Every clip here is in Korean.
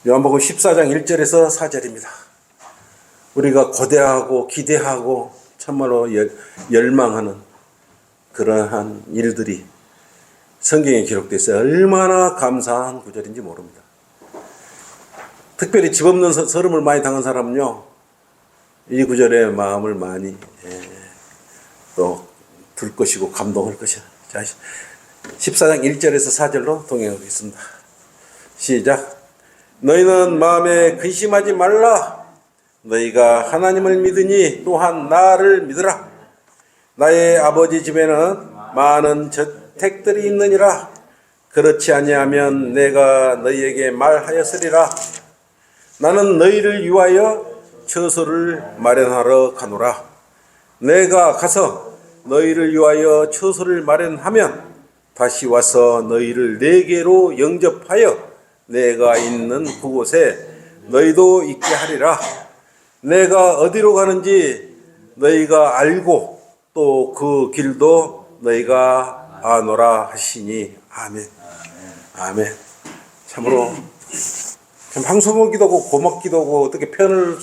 요한복음 14장 1절에서 4절입니다. 우리가 고대하고 기대하고 참말로 열망하는 그러한 일들이 성경에 기록되어 있어요. 얼마나 감사한 구절인지 모릅니다. 특별히 집 없는 서름을 많이 당한 사람은요, 이 구절에 마음을 많이 또 들 것이고 감동할 것이야. 자, 14장 1절에서 4절로 동행하겠습니다. 시작. 너희는 마음에 근심하지 말라. 너희가 하나님을 믿으니 또한 나를 믿으라. 나의 아버지 집에는 많은 저택들이 있느니라. 그렇지 아니하면 내가 너희에게 말하였으리라. 나는 너희를 위하여 처소를 마련하러 가노라. 내가 가서 너희를 위하여 처소를 마련하면 다시 와서 너희를 내게로 영접하여 내가 있는 그곳에 너희도 있게 하리라. 내가 어디로 가는지 너희가 알고 또 그 길도 너희가 아노라 하시니. 아멘. 아멘. 참으로 참 황소먹기도 하고 고맙기도 하고 어떻게 표현을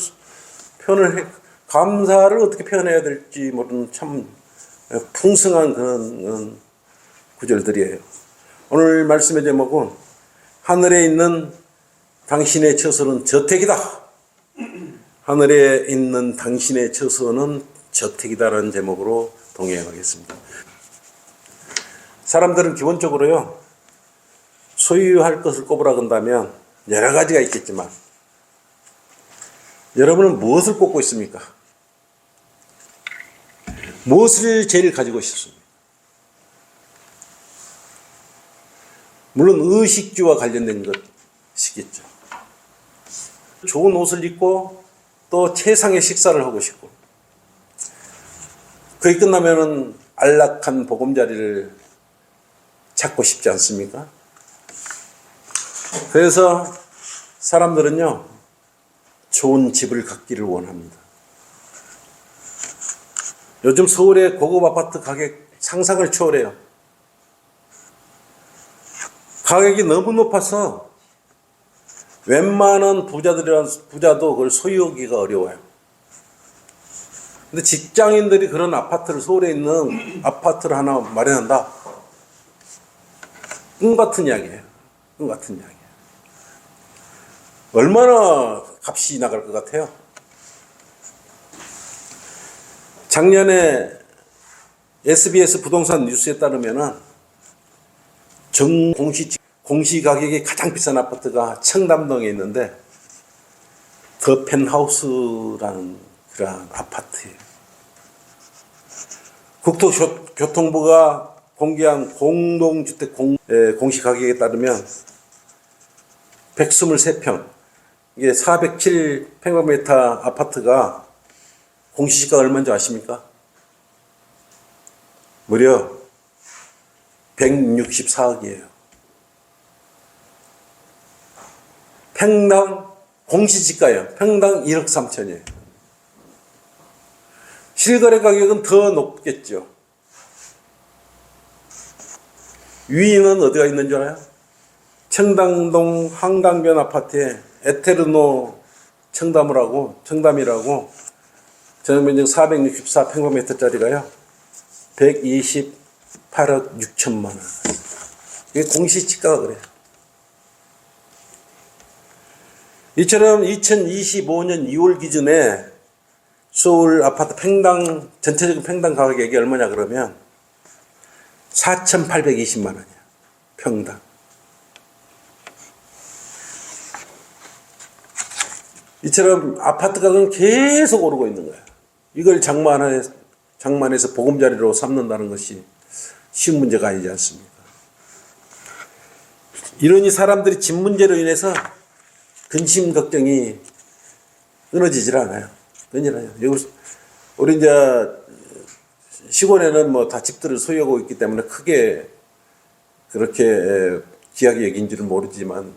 감사를 어떻게 표현해야 될지 모르는 참 풍성한 그런 구절들이에요. 오늘 말씀의 제목은 하늘에 있는 당신의 처소는 저택이다. 하늘에 있는 당신의 처소는 저택이다라는 제목으로 동행하겠습니다. 사람들은 기본적으로요, 소유할 것을 꼽으라 한다면 여러 가지가 있겠지만 여러분은 무엇을 꼽고 있습니까? 무엇을 제일 가지고 싶습니까? 물론 의식주와 관련된 것이겠죠. 좋은 옷을 입고 또 최상의 식사를 하고 싶고, 그게 끝나면은 안락한 보금자리를 찾고 싶지 않습니까? 그래서 사람들은요, 좋은 집을 갖기를 원합니다. 요즘 서울의 고급 아파트 가격 상상을 초월해요. 가격이 너무 높아서 웬만한 부자도 그걸 소유하기가 어려워요. 근데 직장인들이 그런 아파트를, 서울에 있는 아파트를 하나 마련한다. 꿈 같은 이야기예요. 꿈 같은 이야기. 얼마나 값이 나갈 것 같아요? 작년에 SBS 부동산 뉴스에 따르면은 공시 가격이 가장 비싼 아파트가 청담동에 있는데 더 펜하우스라는 그런 아파트예요. 국토교통부가 공개한 공동주택 공시 가격에 따르면 123평, 이게 407평방미터 아파트가 공시지가가 얼마인지 아십니까? 무려 164억이에요. 평당 공시지가예요. 평당 1억 3천이에요. 실거래 가격은 더 높겠죠. 위인은 어디가 있는 줄 알아요? 청담동 한강변 아파트에 에테르노 청담이라고 전용면적 464평방미터짜리가요 128억 6천만 원. 이게 공시지가가 그래요. 이처럼 2025년 2월 기준에 서울 아파트 전체적인 평당 가격이 얼마냐 그러면 4,820만 원이야. 평당. 이처럼 아파트 가격은 계속 오르고 있는 거야. 이걸 장만해서 보금자리로 삼는다는 것이 쉬운 문제가 아니지 않습니까? 이러니 사람들이 집 문제로 인해서 근심 걱정이 끊어지질 않아요. 우리 이제 시골에는 뭐 다 집들을 소유하고 있기 때문에 크게 그렇게 귀하게 여긴지는 모르지만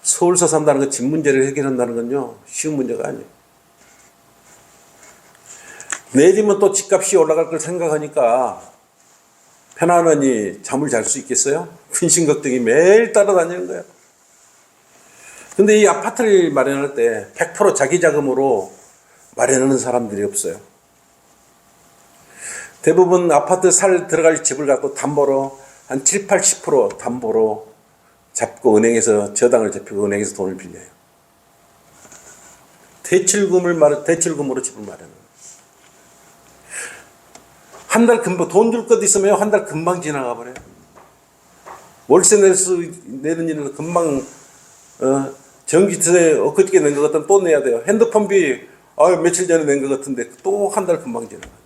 서울서 산다는 건 집 문제를 해결한다는 건요 쉬운 문제가 아니에요. 내일이면 또 집값이 올라갈 걸 생각하니까 편안하니 잠을 잘 수 있겠어요? 근심 걱정이 매일 따라다니는 거예요. 근데 이 아파트를 마련할 때 100% 자기 자금으로 마련하는 사람들이 없어요. 대부분 아파트 들어갈 집을 갖고 담보로 한 7, 80% 담보로 잡고 은행에서 저당을 잡히고 은행에서 돈을 빌려요. 대출금으로 집을 마련해요. 한 달 금방 돈 줄 것 있으면 한 달 금방 지나가 버려요. 월세 내는 일은 금방 전기세 엊그저께 낸 것 같으면 또 내야 돼요. 핸드폰비 며칠 전에 낸 것 같은데 또 한 달 금방 지나가요.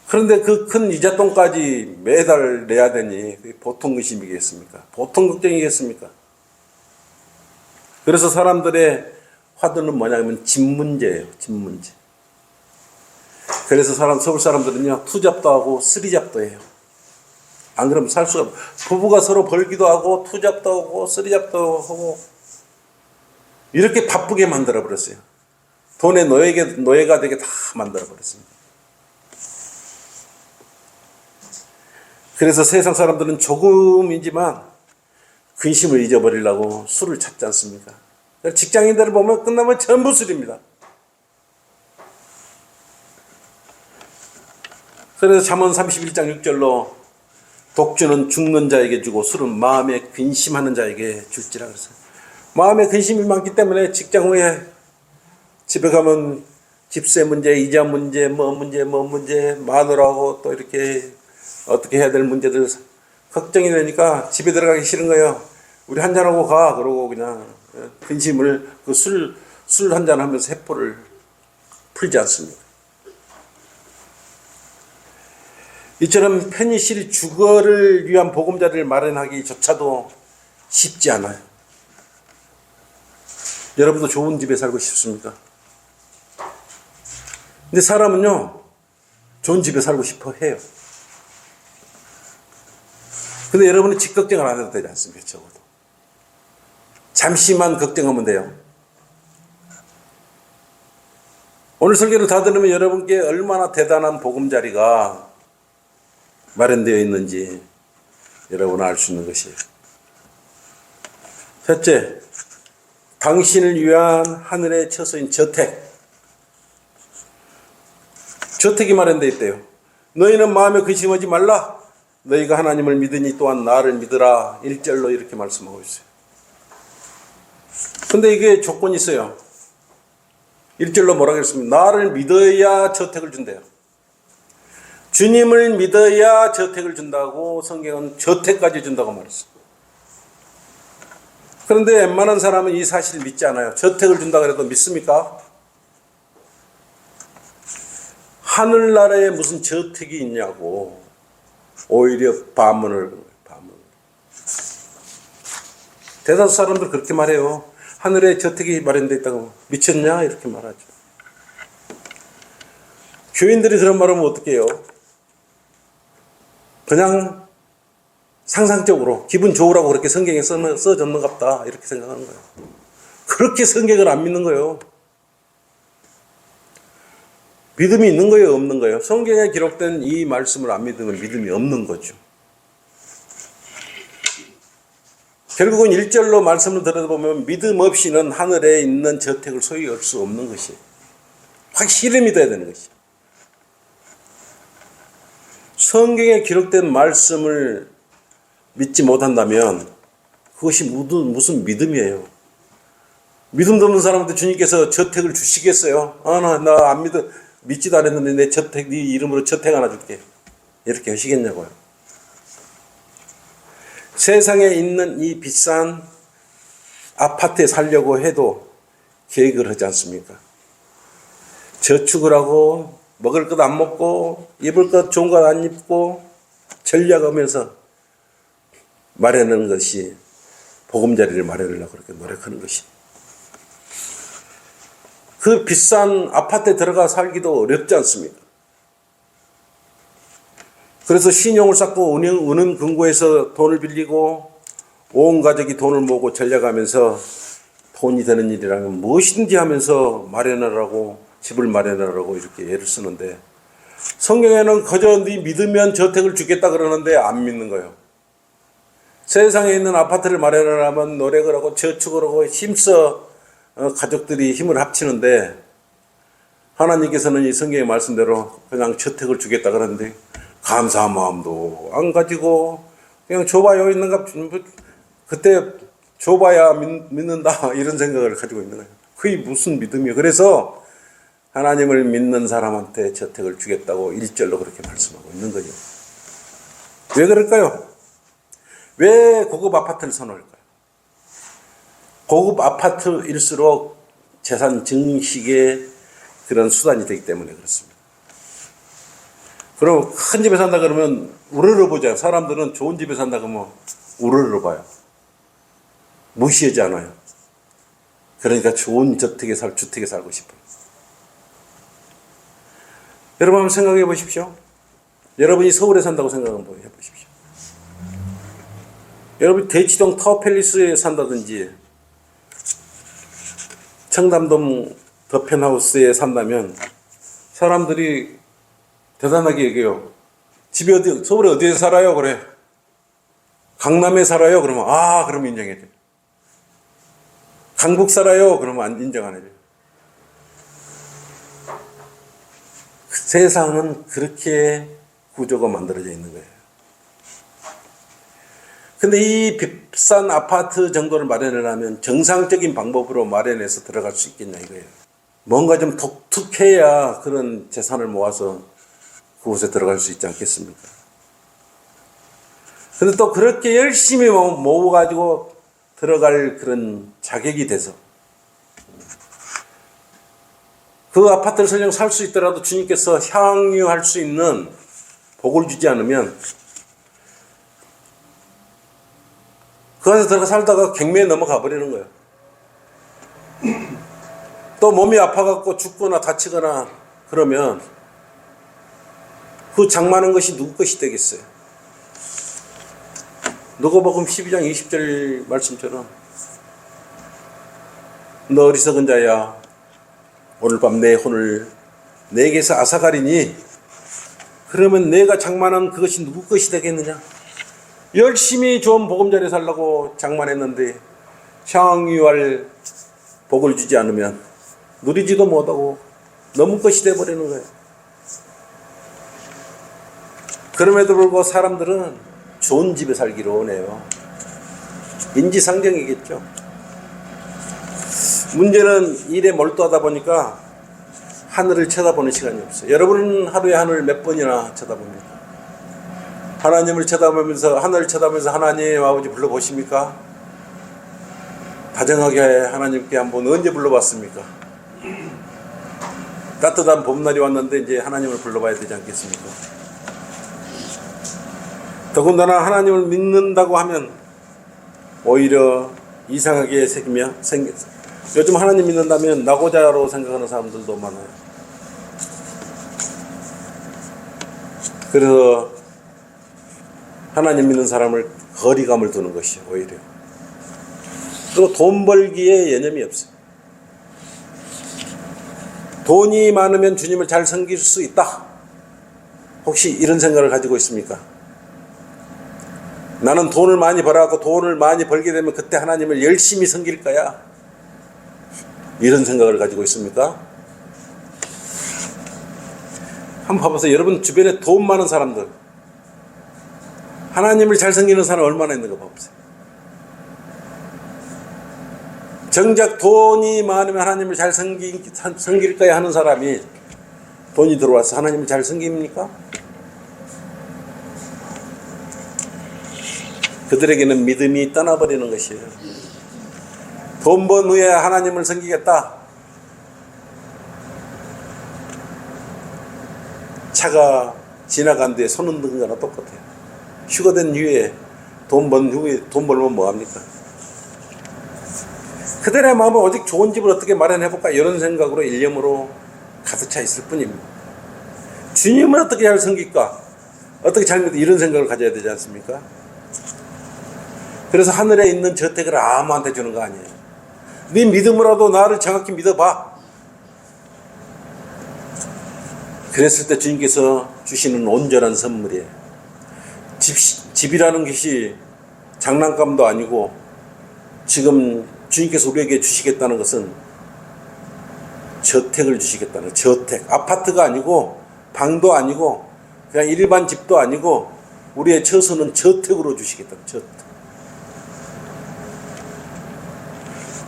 그런데 그 큰 이자돈까지 매달 내야 되니 그게 보통 의심이겠습니까? 보통 걱정이겠습니까? 그래서 사람들의 화두는 뭐냐면 집 문제예요. 집 문제. 그래서 서울 사람들은요, 투잡도 하고 쓰리잡도 해요. 안 그러면 살 수가 없어요. 부부가 서로 벌기도 하고 투잡도 하고 쓰리잡도 하고 이렇게 바쁘게 만들어 버렸어요. 돈의 노예가 되게 다 만들어 버렸습니다. 그래서 세상 사람들은 조금이지만 근심을 잊어버리려고 술을 찾지 않습니까? 직장인들을 보면 끝나면 전부 술입니다. 그래서 잠언 31장 6절로 독주는 죽는 자에게 주고 술은 마음에 근심하는 자에게 줄지라 그랬어요. 마음에 근심이 많기 때문에 직장 후에 집에 가면 집세 문제, 이자 문제, 뭐 문제, 마누라하고 또 이렇게 어떻게 해야 될 문제들 걱정이 되니까 집에 들어가기 싫은 거예요. 우리 한잔하고 가. 그러고 그냥 근심을 그 술 한잔 하면서 세포를 풀지 않습니다. 이처럼 페니실린 주거를 위한 보금자리를 마련하기조차도 쉽지 않아요. 여러분도 좋은 집에 살고 싶습니까? 근데 사람은요, 좋은 집에 살고 싶어 해요. 근데 여러분은 집 걱정을 안 해도 되지 않습니까? 적어도. 잠시만 걱정하면 돼요. 오늘 설교를 다 들으면 여러분께 얼마나 대단한 보금자리가 마련되어 있는지 여러분은 알 수 있는 것이에요. 첫째, 당신을 위한 하늘의 처소인 저택. 저택이 마련되어 있대요. 너희는 마음에 근심하지 말라. 너희가 하나님을 믿으니 또한 나를 믿으라. 1절로 이렇게 말씀하고 있어요. 근데 이게 조건이 있어요. 1절로 뭐라고 했습니까? 나를 믿어야 저택을 준대요. 주님을 믿어야 저택을 준다고 성경은 저택까지 준다고 말했어요. 그런데 웬만한 사람은 이 사실을 믿지 않아요. 저택을 준다고 해도 믿습니까? 하늘나라에 무슨 저택이 있냐고 오히려 반문을. 대다수 사람들 그렇게 말해요. 하늘에 저택이 마련되어 있다고. 미쳤냐? 이렇게 말하죠. 교인들이 그런 말하면 어떻게 해요? 그냥 상상적으로 기분 좋으라고 그렇게 성경에 써졌는갑다 이렇게 생각하는 거예요. 그렇게 성경을 안 믿는 거예요. 믿음이 있는 거예요, 없는 거예요? 성경에 기록된 이 말씀을 안 믿으면 믿음이 없는 거죠. 결국은 1절로 말씀을 들어보면 믿음 없이는 하늘에 있는 저택을 소유할 수 없는 것이에요. 확실히 믿어야 되는 것이에요. 성경에 기록된 말씀을 믿지 못한다면 그것이 무슨 믿음이에요. 믿음도 없는 사람한테 주님께서 저택을 주시겠어요? 나 안 믿지도 않았는데 내 저택, 네 이름으로 저택 하나 줄게. 이렇게 하시겠냐고요. 세상에 있는 이 비싼 아파트에 살려고 해도 계획을 하지 않습니까? 저축을 하고 먹을 것 안 먹고 입을 것 좋은 것 안 입고 전략하면서 마련하는 것이 보금자리를 마련하려고 그렇게 노력하는 것이. 그 비싼 아파트에 들어가 살기도 어렵지 않습니까? 그래서 신용을 쌓고 은행 금고에서 돈을 빌리고 온 가족이 돈을 모으고 전략하면서 돈이 되는 일이라면 무엇이든지 하면서 마련하라고 집을 마련하라고 이렇게 애를 쓰는데 성경에는 그저 네 믿으면 저택을 주겠다 그러는데 안 믿는 거예요. 세상에 있는 아파트를 마련하려면 노력을 하고 저축을 하고 힘써 가족들이 힘을 합치는데, 하나님께서는 이 성경의 말씀대로 그냥 저택을 주겠다 그러는데 감사한 마음도 안 가지고 그냥 줘봐요 있는가, 그때 줘봐야 믿는다 이런 생각을 가지고 있는 거예요. 그게 무슨 믿음이에요. 그래서 하나님을 믿는 사람한테 저택을 주겠다고 1절로 그렇게 말씀하고 있는 거죠. 왜 그럴까요? 왜 고급 아파트를 선호할까요? 고급 아파트일수록 재산 증식의 그런 수단이 되기 때문에 그렇습니다. 그럼 큰 집에 산다 그러면 우르르 보잖아요. 사람들은 좋은 집에 산다 그러면 우르르 봐요. 무시하지 않아요. 그러니까 좋은 주택에 살고 싶어요. 여러분 한번 생각해 보십시오. 여러분이 서울에 산다고 생각 한번 해 보십시오. 여러분 대치동 타워팰리스에 산다든지 청담동 더 펜하우스에 산다면 사람들이 대단하게 얘기해요. 집이 어디, 서울에 어디에 살아요? 그래. 강남에 살아요? 그러면 그러면 인정해 줘. 강북 살아요? 그러면 안 인정 안 해줘요. 세상은 그렇게 구조가 만들어져 있는 거예요. 근데 이 비싼 아파트 정도를 마련하려면 정상적인 방법으로 마련해서 들어갈 수 있겠냐 이거예요. 뭔가 좀 독특해야 그런 재산을 모아서 그곳에 들어갈 수 있지 않겠습니까? 근데 또 그렇게 열심히 모아가지고 들어갈 그런 자격이 돼서 그 아파트를 설령 살 수 있더라도 주님께서 향유할 수 있는 복을 주지 않으면 그 안에서 들어가 살다가 경매에 넘어가 버리는 거예요. 또 몸이 아파갖고 죽거나 다치거나 그러면 그 장만한 것이 누구 것이 되겠어요? 누가복음 12장 20절 말씀처럼 너 어리석은 자야 오늘 밤 내 혼을 내게서 앗아가리니 그러면 내가 장만한 그것이 누구 것이 되겠느냐? 열심히 좋은 보금자리에 살려고 장만했는데 향유할 복을 주지 않으면 누리지도 못하고 너무 것이 되어버리는 거예요. 그럼에도 불구하고 사람들은 좋은 집에 살기를 원해요. 인지상정이겠죠. 문제는 일에 몰두하다 보니까 하늘을 쳐다보는 시간이 없어요. 여러분은 하루에 하늘을 몇 번이나 쳐다봅니까? 하나님을 쳐다보면서 하늘을 쳐다보면서 하나님 아버지 불러보십니까? 다정하게 하나님께 한번 언제 불러봤습니까? 따뜻한 봄날이 왔는데 이제 하나님을 불러봐야 되지 않겠습니까? 더군다나 하나님을 믿는다고 하면 오히려 이상하게 요즘 하나님 믿는다면 나고자로 생각하는 사람들도 많아요. 그래서 하나님 믿는 사람을 거리감을 두는 것이요 오히려. 그리고 돈 벌기에 여념이 없어요. 돈이 많으면 주님을 잘 섬길 수 있다. 혹시 이런 생각을 가지고 있습니까? 나는 돈을 많이 벌어갖고 돈을 많이 벌게 되면 그때 하나님을 열심히 섬길 거야. 이런 생각을 가지고 있습니까? 한번 봐보세요. 여러분 주변에 돈 많은 사람들, 하나님을 잘 섬기는 사람 얼마나 있는가 봐보세요. 정작 돈이 많으면 하나님을 잘 섬길 거야 하는 사람이 돈이 들어와서 하나님을 잘 섬깁니까? 그들에게는 믿음이 떠나버리는 것이에요. 돈 번 후에 하나님을 섬기겠다. 차가 지나간 뒤에 손 흔드는 거나 똑같아요. 휴가된 후에 돈 벌면 뭐합니까? 그들의 마음은 오직 좋은 집을 어떻게 마련해볼까 이런 생각으로 일념으로 가득 차 있을 뿐입니다. 주님을 어떻게 잘 섬길까? 어떻게 잘 믿을까? 이런 생각을 가져야 되지 않습니까? 그래서 하늘에 있는 저택을 아무한테 주는 거 아니에요. 네 믿음으로도 나를 정확히 믿어봐. 그랬을 때 주님께서 주시는 온전한 선물이에요. 집이라는 것이 장난감도 아니고 지금 주님께서 우리에게 주시겠다는 것은 저택을 주시겠다는 저택. 아파트가 아니고 방도 아니고 그냥 일반 집도 아니고 우리의 처소는 저택으로 주시겠다는 저택.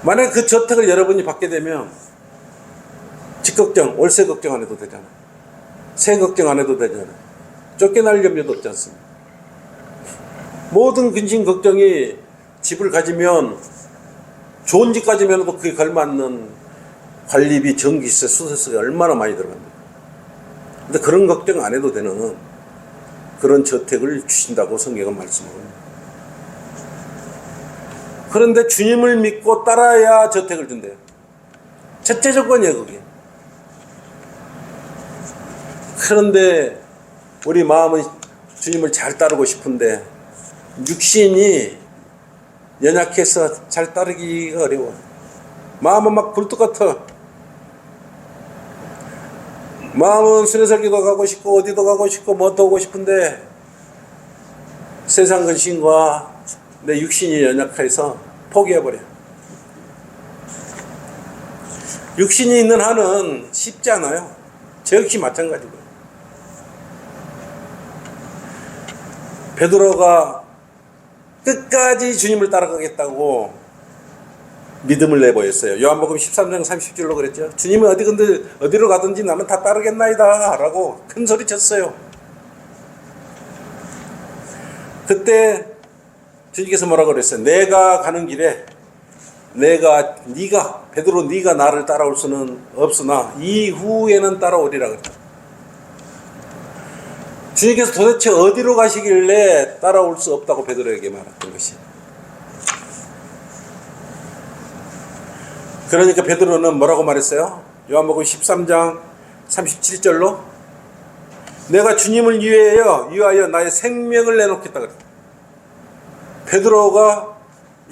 만약 그 저택을 여러분이 받게 되면 집 걱정, 월세 걱정 안 해도 되잖아. 세 걱정 안 해도 되잖아. 쫓겨날 염려도 없지 않습니까? 모든 근심 걱정이 집을 가지면 좋은 집 가지면도 그에 걸맞는 관리비, 전기세, 수도세가 얼마나 많이 들어갑니까? 근데 그런 걱정 안 해도 되는 그런 저택을 주신다고 성경은 말씀합니다. 그런데 주님을 믿고 따라야 저택을 준대요. 첫째 조건이에요, 그게. 그런데 우리 마음은 주님을 잘 따르고 싶은데 육신이 연약해서 잘 따르기가 어려워. 마음은 막 굴뚝 같아. 마음은 수레설교도 가고 싶고 어디도 가고 싶고 뭐도 오고 싶은데 세상 근심과 내 육신이 연약해서 포기해버려. 육신이 있는 한은 쉽지 않아요. 저 역시 마찬가지고요. 베드로가 끝까지 주님을 따라가겠다고 믿음을 내보였어요. 요한복음 13장 30절로 그랬죠. 주님은 어디로 가든지 나는 다 따르겠나이다 라고 큰 소리 쳤어요. 그때 주님께서 뭐라고 그랬어요? 내가 가는 길에 베드로 네가 나를 따라올 수는 없으나 이후에는 따라오리라 그랬다. 주님께서 도대체 어디로 가시길래 따라올 수 없다고 베드로에게 말했던 것이. 그러니까 베드로는 뭐라고 말했어요? 요한복음 13장 37절로 내가 주님을 위하여 나의 생명을 내놓겠다 그랬다. 베드로가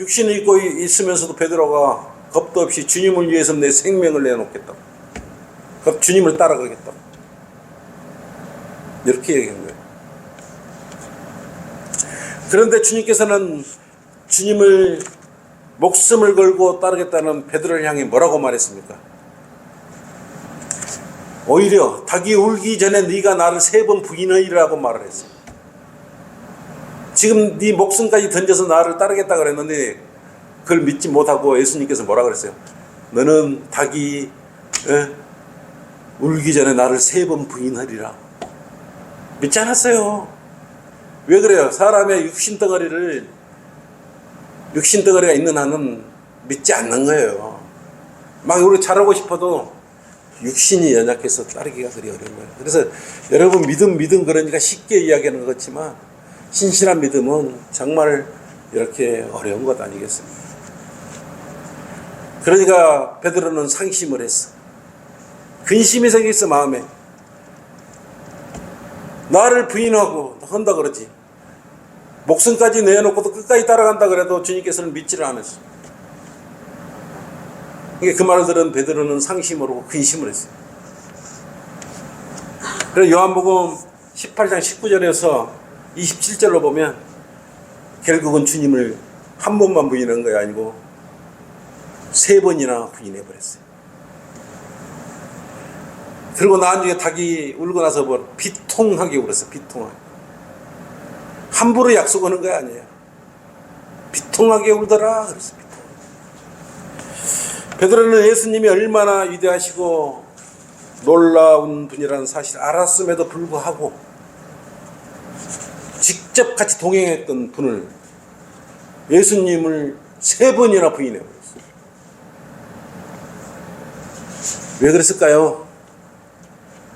육신을 입고 있으면서도 베드로가 겁도 없이 주님을 위해서 내 생명을 내놓겠다. 그럼 주님을 따라가겠다. 이렇게 얘기한 거예요. 그런데 주님께서는 주님을 목숨을 걸고 따르겠다는 베드로를 향해 뭐라고 말했습니까? 오히려 닭이 울기 전에 네가 나를 3번 부인하리라고 말을 했어요. 지금 네 목숨까지 던져서 나를 따르겠다 그랬는데 그걸 믿지 못하고 예수님께서 뭐라 그랬어요? 너는 닭이 울기 전에 나를 3번 부인하리라. 믿지 않았어요. 왜 그래요? 사람의 육신 덩어리가 있는 한은 믿지 않는 거예요. 막 우리 잘하고 싶어도 육신이 연약해서 따르기가 그리 어려운 거예요. 그래서 여러분 믿음 그러니까 쉽게 이야기하는 것 같지만 신실한 믿음은 정말 이렇게 어려운 것 아니겠습니까? 그러니까 베드로는 상심을 했어. 근심이 생겼어 마음에. 나를 부인하고 한다 그러지. 목숨까지 내놓고도 끝까지 따라간다 그래도 주님께서는 믿지를 않았어. 그 말을 들은 베드로는 상심을 하고 근심을 했어요. 그래서 요한복음 18장 19절에서 27절로 보면 결국은 주님을 한 번만 부인한 거야 아니고 3번이나 부인해버렸어요. 그리고 나중에 닭이 울고 나서 비통하게 울었어요. 비통하게. 함부로 약속하는 거 아니에요. 비통하게 울더라 그랬어요. 베드로는 예수님이 얼마나 위대하시고 놀라운 분이라는 사실을 알았음에도 불구하고 직접 같이 동행했던 분을 예수님을 3번이나 부인해버렸어요. 왜 그랬을까요?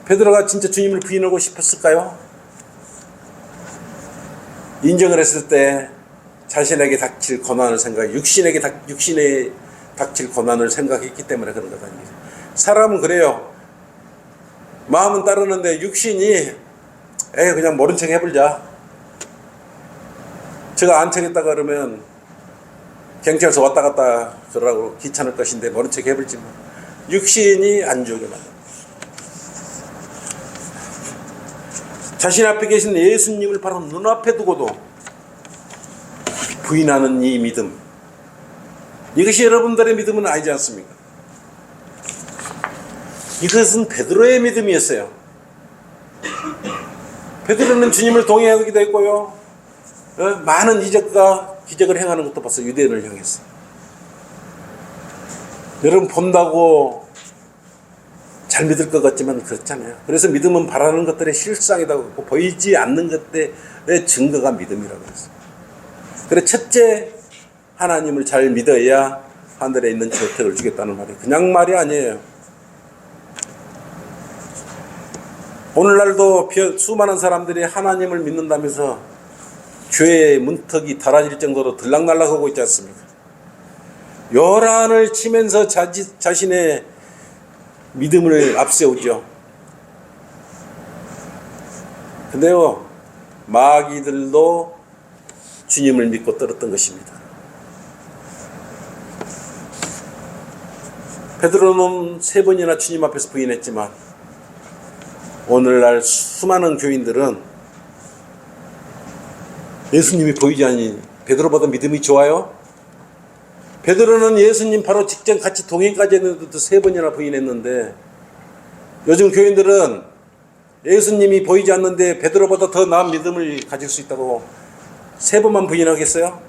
베드로가 진짜 주님을 부인하고 싶었을까요? 인정을 했을 때 자신에게 닥칠 고난을 육신에 닥칠 고난을 생각했기 때문에 그런 것 아니겠어요. 사람은 그래요. 마음은 따르는데 육신이 그냥 모른 척 해보자. 제가 안 척했다 그러면 경찰서 왔다 갔다 그러라고 귀찮을 것인데 모른 척 해볼지 뭐. 육신이 안 좋게 만든다. 자신 앞에 계신 예수님을 바로 눈앞에 두고도 부인하는 이 믿음, 이것이 여러분들의 믿음은 아니지 않습니까? 이것은 베드로의 믿음이었어요. 베드로는 주님을 동의하기도 했고요, 많은 이적과 기적을 행하는 것도 봤어. 유대인을 향해서. 여러분 본다고 잘 믿을 것 같지만 그렇잖아요. 그래서 믿음은 바라는 것들의 실상이라고 했고, 보이지 않는 것들의 증거가 믿음이라고 했어요. 그래, 첫째, 하나님을 잘 믿어야 하늘에 있는 저택을 주겠다는 말이 그냥 말이 아니에요. 오늘날도 수많은 사람들이 하나님을 믿는다면서 교회의 문턱이 달아질 정도로 들락날락하고 있지 않습니까? 요란을 치면서 자신의 믿음을 앞세우죠. 근데요, 마귀들도 주님을 믿고 떨었던 것입니다. 베드로는 3번이나 주님 앞에서 부인했지만, 오늘날 수많은 교인들은 예수님이 보이지 않니 베드로보다 믿음이 좋아요? 베드로는 예수님 바로 직전 같이 동행까지 했는데도 3번이나 부인했는데, 요즘 교인들은 예수님이 보이지 않는데 베드로보다 더 나은 믿음을 가질 수 있다고 3번만 부인하겠어요?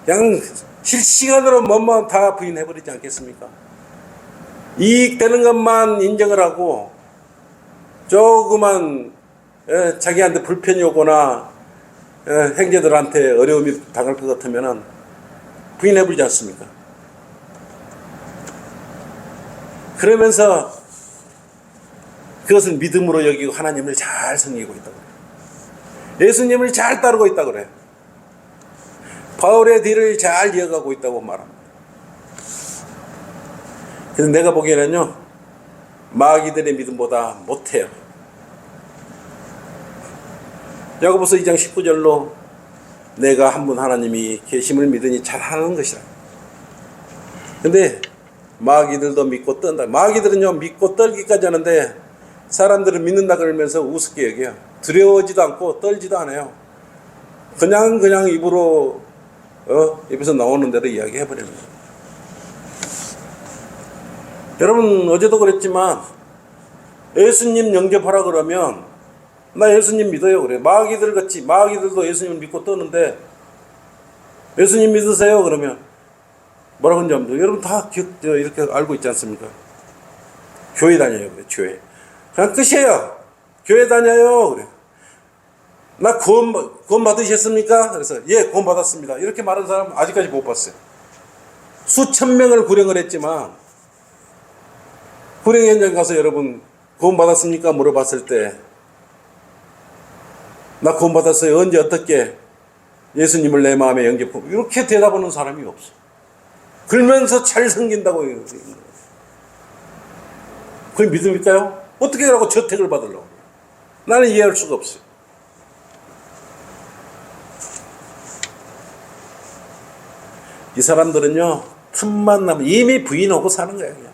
그냥 실시간으로 뭐만 다 부인해버리지 않겠습니까? 이익되는 것만 인정을 하고, 조그만 자기한테 불편이 오거나 형제들한테 어려움이 당할 것 같으면 부인해버리지 않습니까? 그러면서 그것을 믿음으로 여기고 하나님을 잘 섬기고 있다고 그래요. 예수님을 잘 따르고 있다고 그래요. 바울의 뒤를 잘 이어가고 있다고 말합니다. 그래서 내가 보기에는요, 마귀들의 믿음보다 못해요. 야고보서 2장 19절로 내가 한 분 하나님이 계심을 믿으니 잘하는 것이라. 근데 마귀들도 믿고 떤다. 마귀들은요, 믿고 떨기까지 하는데 사람들은 믿는다 그러면서 우습게 여겨요. 두려워지도 않고 떨지도 않아요. 그냥 입으로 입에서 나오는 대로 이야기해버리는 거예요. 여러분, 어제도 그랬지만 예수님 영접하라 그러면 나 예수님 믿어요 그래. 마귀들도 예수님을 믿고 떠는데 예수님 믿으세요 그러면 뭐라고 하는지 압니까? 여러분 다 이렇게 알고 있지 않습니까? 교회 다녀요 그래. 교회 그냥 끝이에요. 교회 다녀요 그래. 나 구원 받으셨습니까? 그래서 예, 구원 받았습니다. 이렇게 말하는 사람 아직까지 못 봤어요. 수천 명을 구령을 했지만, 구령 현장 가서 여러분 구원 받았습니까? 물어봤을 때 나 구원 받았어요. 언제 어떻게 예수님을 내 마음에 영접하고, 이렇게 대답하는 사람이 없어. 그러면서 잘 섬긴다고. 그게 믿음일까요? 어떻게 하라고 저택을 받으려고. 나는 이해할 수가 없어요. 이 사람들은요, 틈만 나면 이미 부인하고 사는 거예요. 그냥.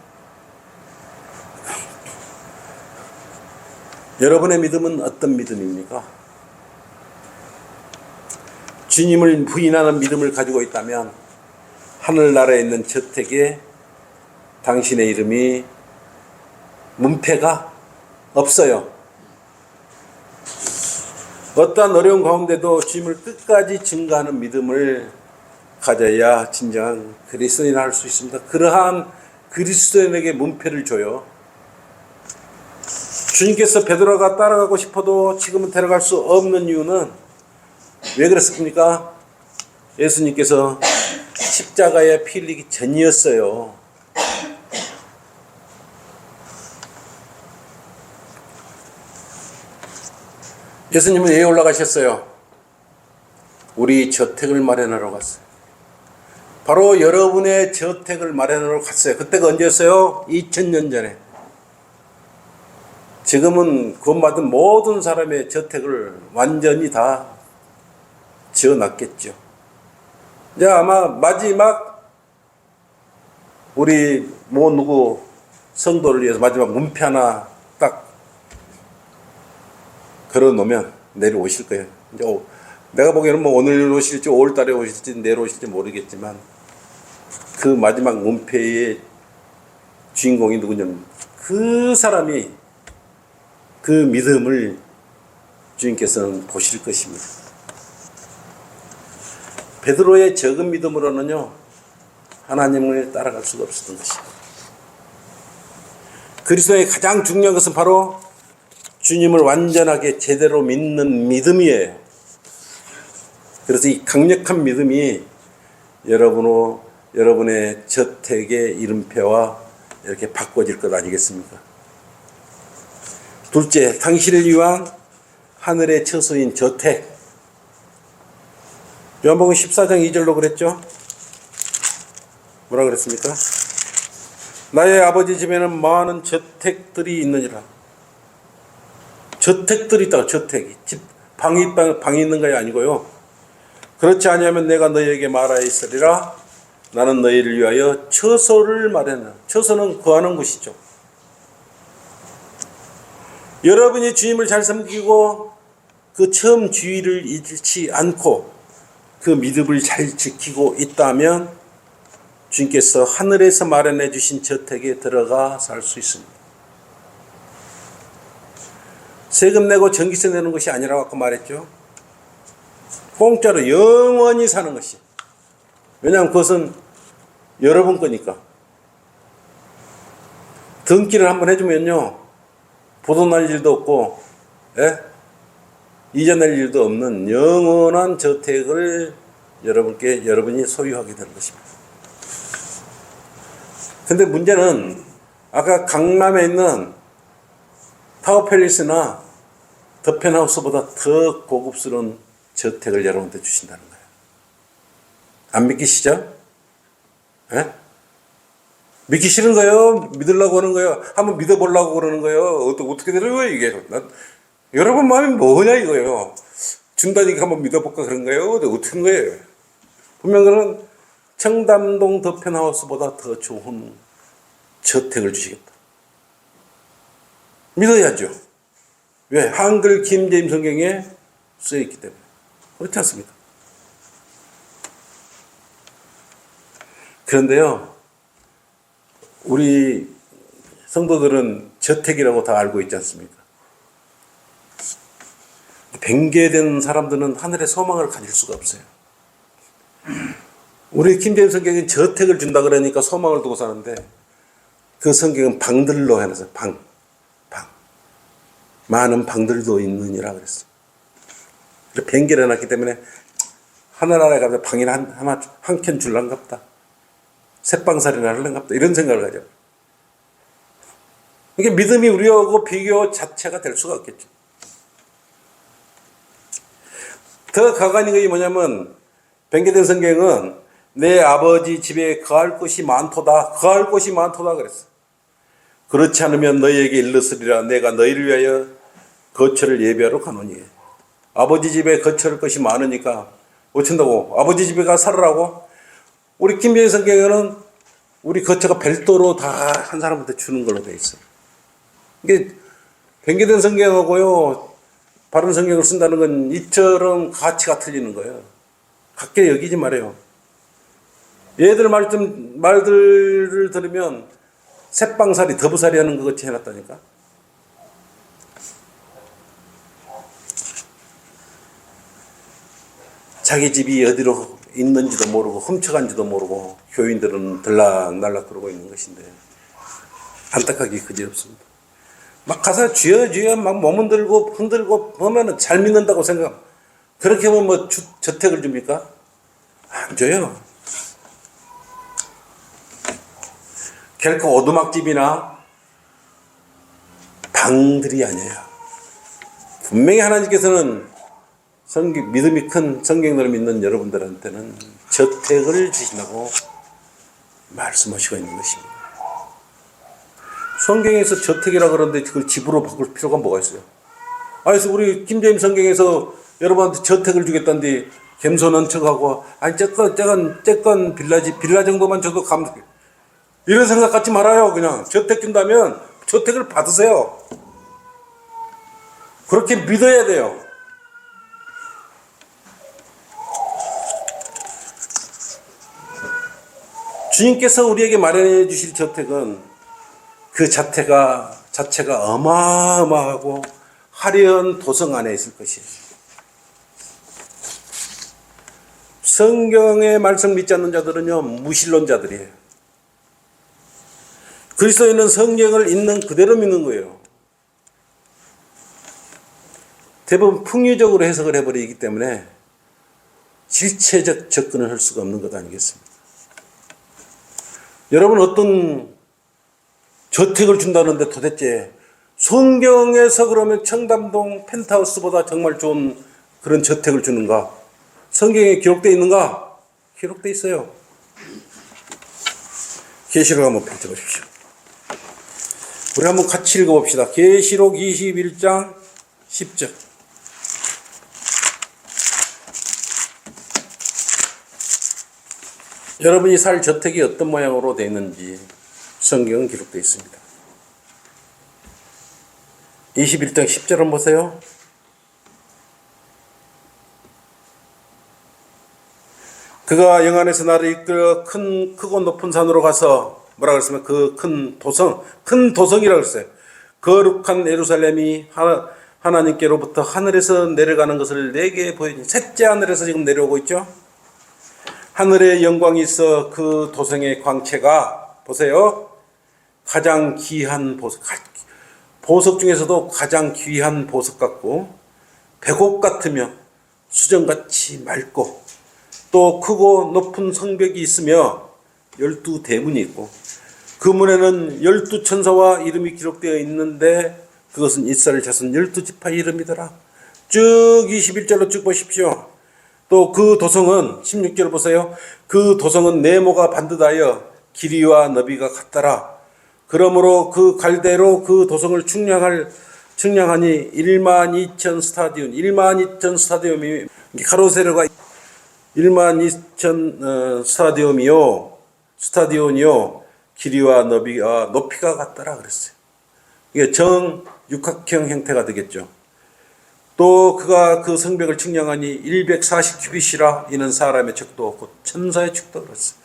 여러분의 믿음은 어떤 믿음입니까? 주님을 부인하는 믿음을 가지고 있다면 하늘나라에 있는 저택에 당신의 이름이 문패가 없어요. 어떠한 어려운 가운데도 주님을 끝까지 증거하는 믿음을 가져야 진정한 그리스도인을 할 수 있습니다. 그러한 그리스도인에게 문패를 줘요. 주님께서 베드로가 따라가고 싶어도 지금은 데려갈 수 없는 이유는 왜 그랬습니까? 예수님께서 십자가에 피 흘리기 전이었어요. 예수님은 왜 올라가셨어요? 우리 저택을 마련하러 갔어요. 바로 여러분의 저택을 마련하러 갔어요. 그때가 언제였어요? 2000년 전에. 지금은 구원받은 모든 사람의 저택을 완전히 다 지어놨겠죠. 이제 아마 마지막 우리 누구 성도를 위해서 마지막 문패 하나 딱 걸어놓으면 내려오실 거예요. 내가 보기에는 뭐 오늘 오실지 5월 달에 오실지 내일 오실지 모르겠지만 그 마지막 은폐의 주인공이 누구냐면 그 사람이 그 믿음을 주님께서는 보실 것입니다. 베드로의 적은 믿음으로는요 하나님을 따라갈 수가 없었던 것입니다. 그리스도의 가장 중요한 것은 바로 주님을 완전하게 제대로 믿는 믿음이에요. 그래서 이 강력한 믿음이 여러분의 저택의 이름표와 이렇게 바꿔질 것 아니겠습니까? 둘째, 당신을 위한 하늘의 처소인 저택. 요한복음 14장 2절로 그랬죠? 뭐라 그랬습니까? 나의 아버지 집에는 많은 저택들이 있느니라. 저택들이 있다고. 저택이 집 방이 있는 거 아니고요. 그렇지 아니하면 내가 너희에게 말하였으리라. 나는 너희를 위하여 처소를 마련하라. 처소는 거하는 곳이죠. 여러분이 주님을 잘 섬기고 그 처음 주의를 잃지 않고 그 믿음을 잘 지키고 있다면 주님께서 하늘에서 마련해 주신 저택에 들어가 살 수 있습니다. 세금 내고 전기세 내는 것이 아니라고 아까 말했죠. 공짜로 영원히 사는 것이. 왜냐하면 그것은 여러분 거니까. 등기를 한번 해주면요 보도 날 일도 없고 이자 낼 일도 없는 영원한 저택을 여러분이 소유하게 되는 것입니다. 근데 문제는 아까 강남에 있는 타워팰리스나 더 펜하우스보다 더 고급스러운 저택을 여러분한테 주신다는 거예요. 안 믿기시죠? 믿기 싫은 거예요? 믿으려고 하는 거예요? 한번 믿어보려고 그러는 거예요? 어떻게 되는 거예요 이게? 여러분 마음이 뭐냐 이거예요. 준다니까 한번 믿어볼까 그런 거예요? 어떻게 된 거예요? 분명 그는 청담동 더 펜하우스보다 더 좋은 저택을 주시겠다. 믿어야죠. 왜? 한글 김제임 성경에 쓰여있기 때문에. 그렇지 않습니까? 그런데요 우리 성도들은 저택이라고 다 알고 있지 않습니까? 뱅개된 사람들은 하늘의 소망을 가질 수가 없어요. 우리 김제임 성경에 저택을 준다 그러니까 소망을 두고 사는데 그 성경은 방들로 해놨어요. 방. 많은 방들도 있느니라 그랬어요. 뱅개를 해놨기 때문에 하늘나라에 가서 방이나 한 켠 줄란갑다. 새방살이나 할란갑다. 이런 생각을 가져. 이게 믿음이 우리하고 비교 자체가 될 수가 없겠죠. 더 가관인 것이 뭐냐면 뱅개된 성경은 내 아버지 집에 거할 곳이 많도다. 거할 곳이 많도다 그랬어. 그렇지 않으면 너희에게 일렀으리라. 내가 너희를 위하여 거처를 예비하러 가노니. 아버지 집에 거처할 것이 많으니까 어쩐다고? 아버지 집에 가 살으라고? 우리 김병희 성경에는 우리 거처가 별도로 다 한 사람한테 주는 걸로 돼 있어요. 이게 뱅개된 성경하고요 바른 성경을 쓴다는 건 이처럼 가치가 틀리는 거예요. 같게 여기지 말아요. 얘들 말들을 들으면 새빵살이 더부살이 하는 것 같이 해놨다니까. 자기 집이 어디로 있는지도 모르고 훔쳐간지도 모르고 교인들은 들락날락 그러고 있는 것인데 안타깝게 그지없습니다. 막 가서 쥐어 막 몸 흔들고 보면은 잘 믿는다고 생각. 그렇게 하면 뭐 저택을 줍니까? 안 줘요. 결코 오두막집이나 방들이 아니에요. 분명히 하나님께서는 믿음이 큰 성경을 믿는 여러분들한테는 저택을 주신다고 말씀하시고 있는 것입니다. 성경에서 저택이라 그러는데 그걸 집으로 바꿀 필요가 뭐가 있어요? 그래서 우리 김제임 성경에서 여러분한테 저택을 주겠다는데 겸손한 척하고 쬐건 빌라 정도만 줘도 이런 생각 갖지 말아요. 그냥 저택 준다면 저택을 받으세요. 그렇게 믿어야 돼요. 주님께서 우리에게 마련해 주실 저택은 그 자체가 어마어마하고 화려한 도성 안에 있을 것이에요. 성경의 말씀 믿지 않는 자들은요, 무신론자들이에요. 그리스도인은 성경을 있는 그대로 믿는 거예요. 대부분 풍유적으로 해석을 해버리기 때문에 실체적 접근을 할 수가 없는 것 아니겠습니까? 여러분, 어떤 저택을 준다는데 도대체 성경에서 그러면 청담동 펜트하우스보다 정말 좋은 그런 저택을 주는가? 성경에 기록되어 있는가? 기록되어 있어요. 계시록 한번 펼쳐보십시오. 우리 한번 같이 읽어봅시다. 계시록 21장 10절. 여러분이 살 저택이 어떤 모양으로 되어 있는지 성경은 기록되어 있습니다. 21장 10절 한번 보세요. 그가 영안에서 나를 이끌어 크고 높은 산으로 가서 뭐라 그랬으면 그 큰 도성이라고 했어요. 거룩한 예루살렘이 하나님께로부터 하늘에서 내려가는 것을 내게 보여주니, 셋째 하늘에서 지금 내려오고 있죠. 하늘의 영광이 있어 그 도성의 광채가, 보세요, 가장 귀한 보석 중에서도 가장 귀한 보석 같고 백옥 같으며 수정같이 맑고 또 크고 높은 성벽이 있으며 12대문이 있고 그 문에는 12천사와 이름이 기록되어 있는데 그것은 이스라엘 자손 12지파의 이름이더라. 쭉 21절로 쭉 보십시오. 또 그 도성은 16절 보세요. 그 도성은 네모가 반듯하여 길이와 너비가 같더라. 그러므로 그 갈대로 그 도성을 측량하니 12,000 스타디온, 12,000 스타디움이 가로세로가 12,000 스타디온이요 길이와 높이가 같더라 그랬어요. 이게 정육각형 형태가 되겠죠. 또 그가 그 성벽을 측량하니 140 규빗이라. 이는 사람의 척도 곧 천사의 척도 그랬어요.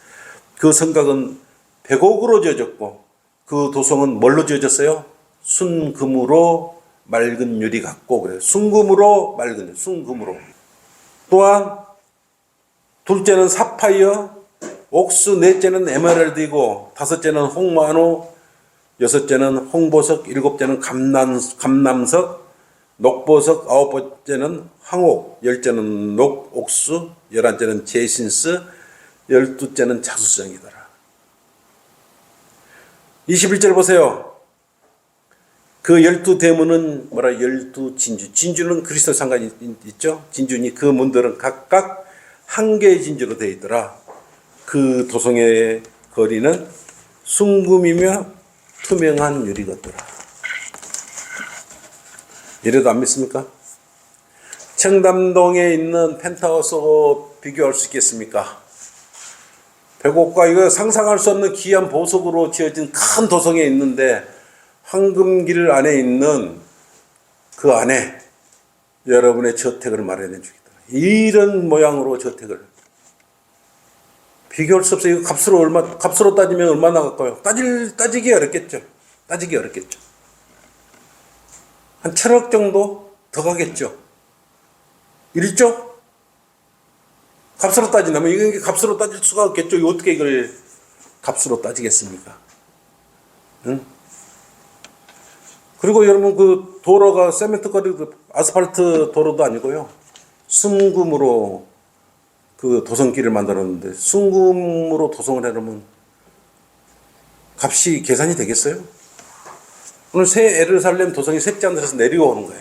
그 성곽은 백옥으로 지어졌고 그 도성은 뭘로 지어졌어요? 순금으로 맑은 유리 같고 그래요. 순금으로 맑은 유리, 순금으로. 또한 둘째는 사파이어, 옥수, 넷째는 에메랄드이고 다섯째는 홍마노, 여섯째는 홍보석, 일곱째는 감남석, 녹보석, 아홉째는 황옥, 열째는 녹옥수, 열한째는 제신스, 열두째는 자수정이더라. 21절 보세요. 그 12대문은 뭐라 12진주. 진주는 그리스도 상관이 있죠. 진주니 그 문들은 각각 한 개의 진주로 되어 있더라. 그 도성의 거리는 순금이며 투명한 유리 같더라. 이래도 안 믿습니까? 청담동에 있는 펜트하우스하고 비교할 수 있겠습니까? 백옥과 이거 상상할 수 없는 귀한 보석으로 지어진 큰 도성에 있는데 황금길 안에 있는 그 안에 여러분의 저택을 마련해 주겠다. 이런 모양으로 저택을 비교할 수 없어요. 이거 값으로 따지면 얼마나 갈까요? 따지기 어렵겠죠. 한 1,000억 정도 더 가겠죠. 1조? 값으로 따진다면 이게 값으로 따질 수가 없겠죠. 어떻게 이걸 값으로 따지겠습니까? 응? 그리고 여러분 그 도로가 세멘트 거리도 아스팔트 도로도 아니고요. 순금으로 그 도성길을 만들었는데 순금으로 도성을 해놓으면 값이 계산이 되겠어요? 오늘 새 예루살렘 도성이 셋째 하늘에서 내려오는 거예요.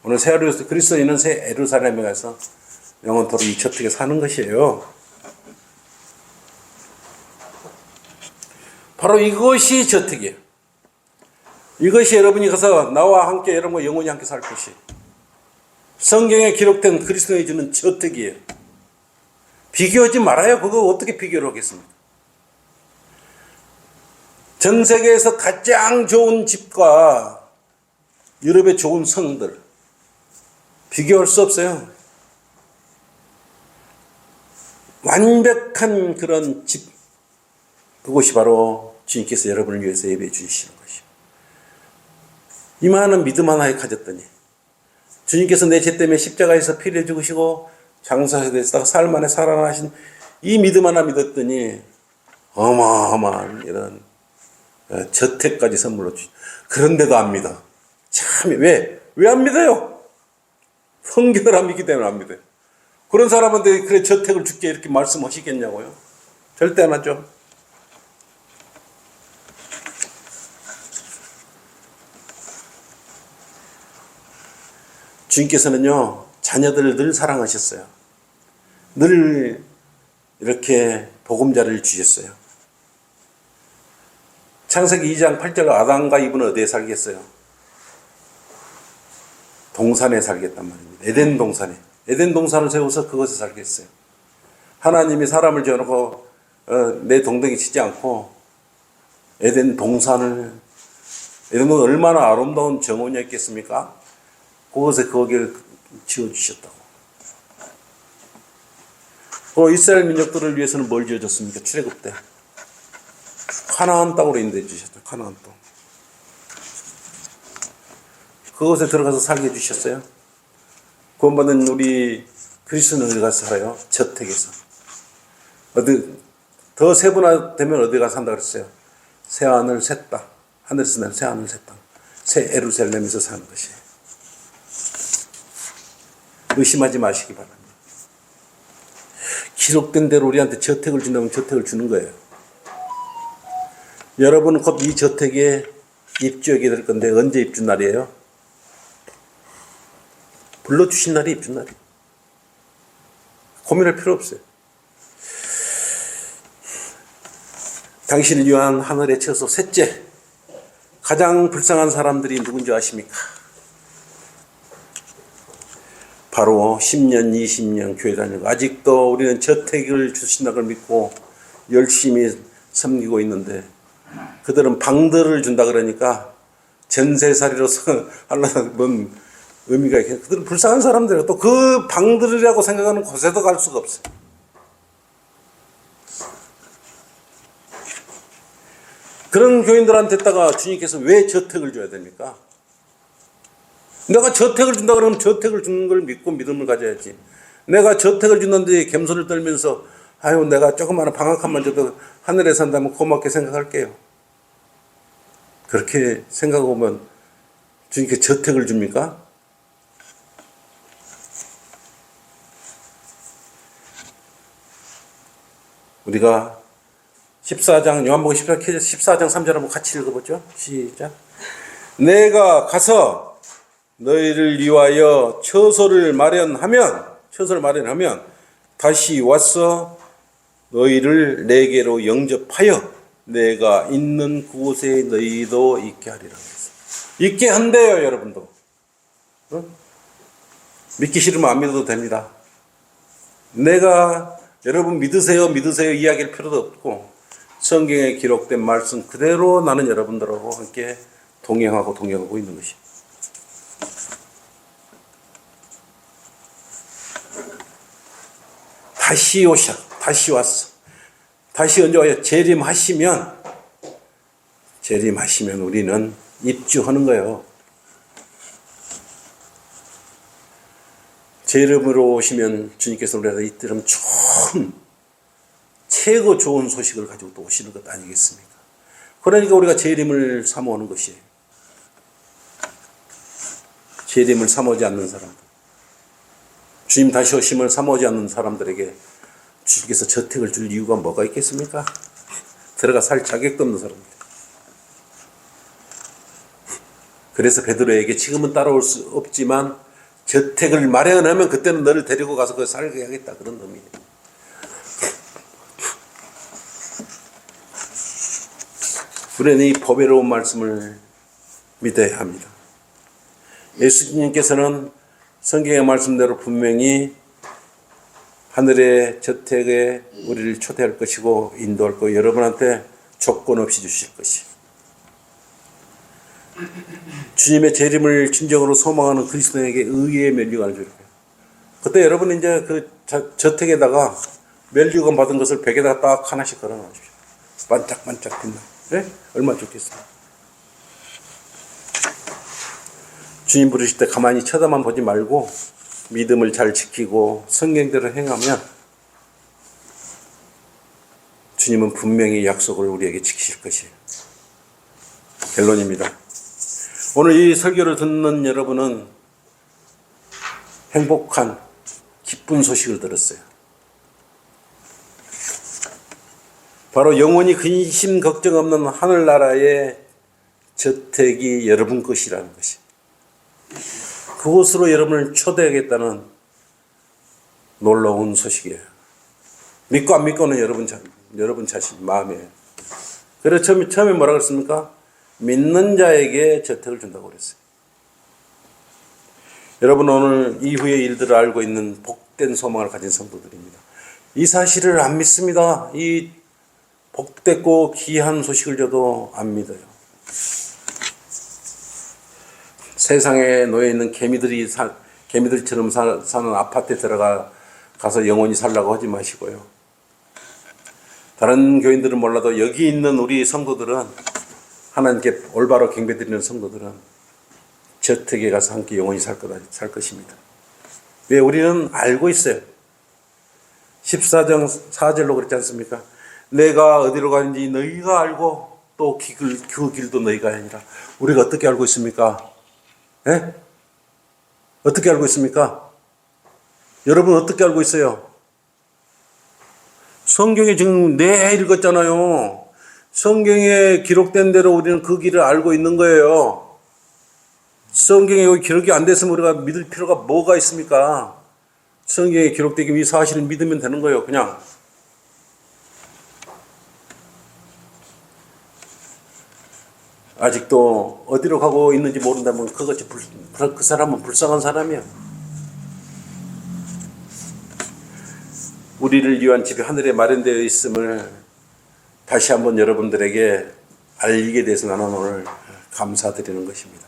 오늘 새 그리스도인은 새 예루살렘에 가서 영원토록 이 저택에 사는 것이에요. 바로 이것이 저택이에요. 이것이 여러분이 가서 나와 함께 여러분과 영원히 함께 살 것이 성경에 기록된 그리스도인이 주는 저택이에요. 비교하지 말아요. 그거 어떻게 비교를 하겠습니까? 전 세계에서 가장 좋은 집과 유럽의 좋은 성들 비교할 수 없어요. 완벽한 그런 집, 그것이 바로 주님께서 여러분을 위해서 예배해 주시는 것이요. 이만한 믿음 하나에 가졌더니 주님께서 내 죄 때문에 십자가에서 피를 죽으시고 장사되시다가 사흘 만에 살아나신 이 믿음 하나 믿었더니 어마어마한 이런 저택까지 선물로 주시. 그런데도 안 믿어. 참, 왜 안 믿어요? 성경을 안 믿기 때문에 안 믿어요. 그런 사람한테 그래 저택을 줄게 이렇게 말씀하시겠냐고요? 절대 안 하죠. 주님께서는요, 자녀들을 늘 사랑하셨어요. 늘 이렇게 보금자리를 주셨어요. 창세기 2장 8절 아담과 이브는 어디에 살겠어요? 동산에 살겠단 말입니다. 에덴 동산에. 에덴 동산을 세워서 그것에 살겠어요. 하나님이 사람을 지어놓고 내 동댕이 치지 않고 에덴 동산을, 에덴 동산 얼마나 아름다운 정원이었겠습니까? 그것에 거기를 지어주셨다고. 이스라엘 민족들을 위해서는 뭘 지어줬습니까? 출애굽 때 가나안 땅으로 인도해 주셨죠. 가나안 땅. 그곳에 들어가서 살게 해주셨어요. 구원받은 우리 그리스도는 어디 가서 살아요? 저택에서. 어디 더 세분화되면 어디 가서 산다 그랬어요? 새 하늘 새 땅. 하늘에서 난 새 하늘 새 땅. 새 예루살렘에서 사는 것이에요. 의심하지 마시기 바랍니다. 기록된 대로 우리한테 저택을 준다면 저택을 주는 거예요. 여러분은 곧 이 저택에 입주하게 될 건데 언제 입주 날이에요? 불러주신 날이 입주 날이에요. 고민할 필요 없어요. 당신을 위한 하늘의 처소 셋째, 가장 불쌍한 사람들이 누군지 아십니까? 바로 10년, 20년 교회 다니고 아직도 우리는 저택을 주신다는 걸 믿고 열심히 섬기고 있는데 그들은 방들을 준다 그러니까 전세살이로서 하려는 뭔 의미가 있겠어요. 그들은 불쌍한 사람들이고 또 그 방들이라고 생각하는 곳에도 갈 수가 없어요. 그런 교인들한테다가 주님께서 왜 저택을 줘야 됩니까? 내가 저택을 준다 그러면 저택을 주는 걸 믿고 믿음을 가져야지. 내가 저택을 주는데 겸손을 떨면서 아유 내가 조그마한 방 한 칸만 줘도 하늘에 산다면 고맙게 생각할게요. 그렇게 생각하고 보면 주님께 저택을 줍니까? 우리가 14장 요한복음 14장 3절 한번 같이 읽어보죠. 시작. 내가 가서 너희를 위하여 처소를 마련하면 다시 와서 너희를 내게로 영접하여 내가 있는 그곳에 너희도 있게 하리라. 있게 한대요, 여러분도. 믿기 싫으면 안 믿어도 됩니다. 내가 여러분 믿으세요 이야기할 필요도 없고 성경에 기록된 말씀 그대로 나는 여러분들하고 함께 동행하고 있는 것이. 다시 왔어. 다시 언제 와요? 재림하시면 우리는 입주하는 거예요. 재림으로 오시면 주님께서 우리한테 이때는 최고 좋은 소식을 가지고 또 오시는 것 아니겠습니까? 그러니까 우리가 재림을 사모하는 것이에요. 재림을 사모하지 않는 사람들, 주님 다시 오심을 사모하지 않는 사람들에게 주님께서 저택을 줄 이유가 뭐가 있겠습니까? 들어가 살 자격도 없는 사람들. 그래서 베드로에게 지금은 따라올 수 없지만 저택을 마련하면 그때는 너를 데리고 가서 거기 살게 하겠다, 그런 의미예요. 우리는 이 보배로운 말씀을 믿어야 합니다. 예수님께서는 성경의 말씀대로 분명히 하늘의 저택에 우리를 초대할 것이고 인도할 거 여러분한테 조건 없이 주실 것이. 주님의 재림을 진정으로 소망하는 그리스도인에게 의의 면류관을 줄 거예요. 그때 여러분 이제 그 저택에다가 면류관 받은 것을 벽에다가 딱 하나씩 걸어놔 주십시오. 반짝반짝 빛나. 네? 얼마나 좋겠어요. 주님 부르실 때 가만히 쳐다만 보지 말고 믿음을 잘 지키고 성경대로 행하면 주님은 분명히 약속을 우리에게 지키실 것이에요. 결론입니다. 오늘 이 설교를 듣는 여러분은 행복한 기쁜 소식을 들었어요. 바로 영원히 근심 걱정 없는 하늘나라의 저택이 여러분 것이라는 것이. 그곳으로 여러분을 초대하겠다는 놀라운 소식이에요. 믿고 안 믿고는 여러분 자신 마음이에요. 그래서 처음에 뭐라고 그랬습니까? 믿는 자에게 저택을 준다고 그랬어요. 여러분 오늘 이후의 일들을 알고 있는 복된 소망을 가진 성도들입니다. 이 사실을 안 믿습니다. 이 복됐고 귀한 소식을 저도 안 믿어요. 세상에 놓여 있는 개미들처럼 사는 아파트에 가서 영원히 살라고 하지 마시고요. 다른 교인들은 몰라도 여기 있는 우리 성도들은 하나님께 올바로 경배드리는 성도들은 저택에 가서 함께 영원히 살 것입니다. 왜? 우리는 알고 있어요. 14장 4절로 그랬지 않습니까? 내가 어디로 가는지 너희가 알고 또 그 길도 너희가 아니라. 우리가 어떻게 알고 있습니까? 예? 어떻게 알고 있습니까? 여러분 어떻게 알고 있어요? 성경에 지금 읽었잖아요. 성경에 기록된 대로 우리는 그 길을 알고 있는 거예요. 성경에 여기 기록이 안 됐으면 우리가 믿을 필요가 뭐가 있습니까? 성경에 기록되기 위해 사실을 믿으면 되는 거예요. 그냥. 아직도 어디로 가고 있는지 모른다면 그 사람은 불쌍한 사람이야. 우리를 위한 집이 하늘에 마련되어 있음을 다시 한번 여러분들에게 알리게 돼서 나는 오늘 감사드리는 것입니다.